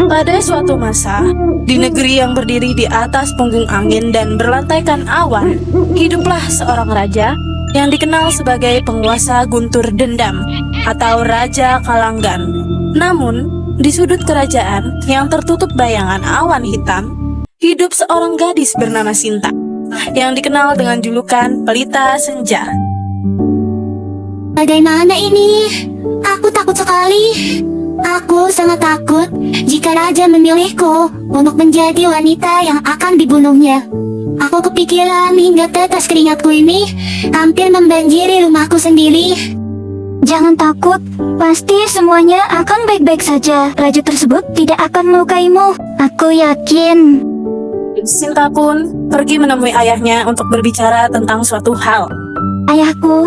Pada suatu masa, di negeri yang berdiri di atas punggung angin dan berlantaikan awan, hiduplah seorang raja yang dikenal sebagai penguasa guntur dendam atau Raja Kalanggan. Namun, di sudut kerajaan yang tertutup bayangan awan hitam, hidup seorang gadis bernama Sinta yang dikenal dengan julukan Pelita Senja. Bagaimana ini? Aku takut sekali. Aku sangat takut jika raja memilihku untuk menjadi wanita yang akan dibunuhnya. Aku kepikiran hingga tetes keringatku ini hampir membanjiri rumahku sendiri. Jangan takut, pasti semuanya akan baik-baik saja. Raja tersebut tidak akan melukaimu. Aku yakin. Sinta pun pergi menemui ayahnya untuk berbicara tentang suatu hal. Ayahku,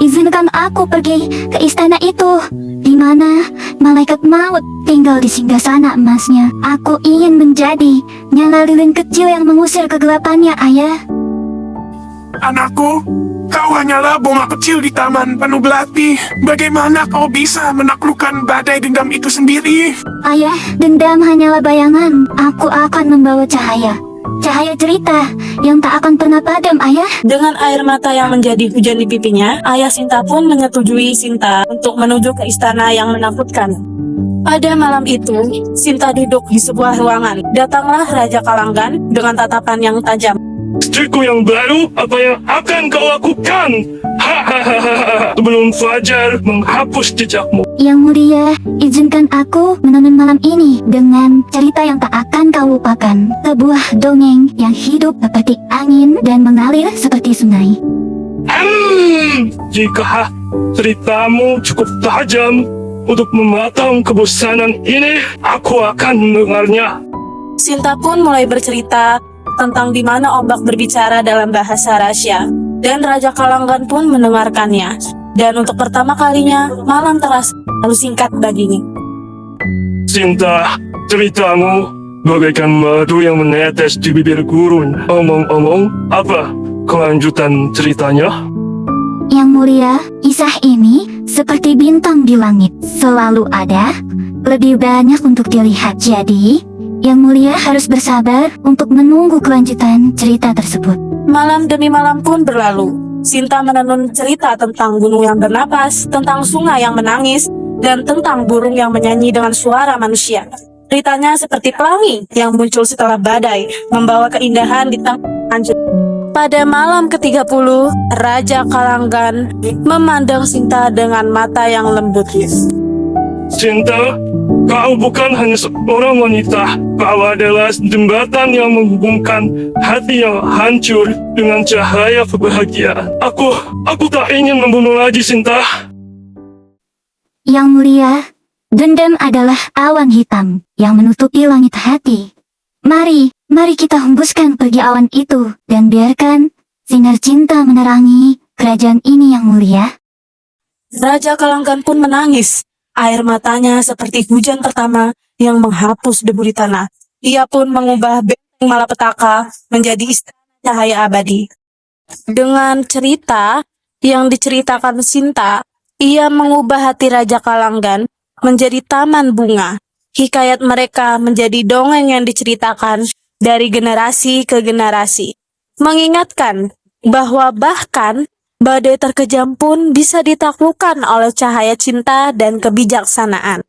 izinkan aku pergi ke istana itu, di mana malaikat maut tinggal di singgasana emasnya. Aku ingin menjadi nyala lilin kecil yang mengusir kegelapannya, ayah. Anakku, kau hanyalah bunga kecil di taman penuh belati. Bagaimana kau bisa menaklukkan badai dendam itu sendiri? Ayah, dendam hanyalah bayangan. Aku akan membawa cahaya. Cahaya cerita yang tak akan pernah padam, ayah. Dengan air mata yang menjadi hujan di pipinya, ayah Sinta pun menyetujui Sinta untuk menuju ke istana yang menakutkan. Pada malam itu, Sinta duduk di sebuah ruangan. Datanglah Raja Kalanggan dengan tatapan yang tajam. Istriku yang baru, apa yang akan kau lakukan? Hahaha, sebelum fajar menghapus jejakmu. Yang mulia, izinkan aku menemani malam ini dengan cerita yang tak akan kau lupakan. Sebuah dongeng yang hidup seperti angin dan mengalir seperti sungai. Jika ceritamu cukup tajam untuk mematang kebosanan ini, aku akan mendengarnya. Sinta pun mulai bercerita tentang di mana ombak berbicara dalam bahasa rahasia, dan Raja Kalanggan pun mendengarkannya. Dan untuk pertama kalinya, malam terasa lalu singkat baginya. Sinta, ceritamu bagaikan madu yang menetes di bibir gurun. Omong-omong, apa kelanjutan ceritanya? Yang mulia, kisah ini seperti bintang di langit, selalu ada, lebih banyak untuk dilihat. Jadi, Yang mulia harus bersabar untuk menunggu kelanjutan cerita tersebut. Malam demi malam pun berlalu. Sinta menenun cerita tentang gunung yang bernapas, tentang sungai yang menangis, dan tentang burung yang menyanyi dengan suara manusia. Ceritanya seperti pelangi yang muncul setelah badai, membawa keindahan di tengah hancur. Pada malam ke-30, Raja Kalanggan memandang Sinta dengan mata yang lembut. Sinta, kau bukan hanya seorang wanita. Kau adalah jembatan yang menghubungkan hati yang hancur dengan cahaya kebahagiaan. Aku tak ingin membunuh lagi, Sinta. Yang mulia, dendam adalah awan hitam yang menutupi langit hati. Mari kita hembuskan pergi awan itu dan biarkan sinar cinta menerangi kerajaan ini, Yang mulia. Raja Kalanggan pun menangis. Air matanya seperti hujan pertama yang menghapus debu di tanah. Ia pun mengubah benteng malapetaka menjadi istana cahaya abadi. Dengan cerita yang diceritakan Sinta, ia mengubah hati Raja Kalanggan menjadi taman bunga. Hikayat mereka menjadi dongeng yang diceritakan dari generasi ke generasi, mengingatkan bahwa bahkan badai terkejam pun bisa ditaklukkan oleh cahaya cinta dan kebijaksanaan.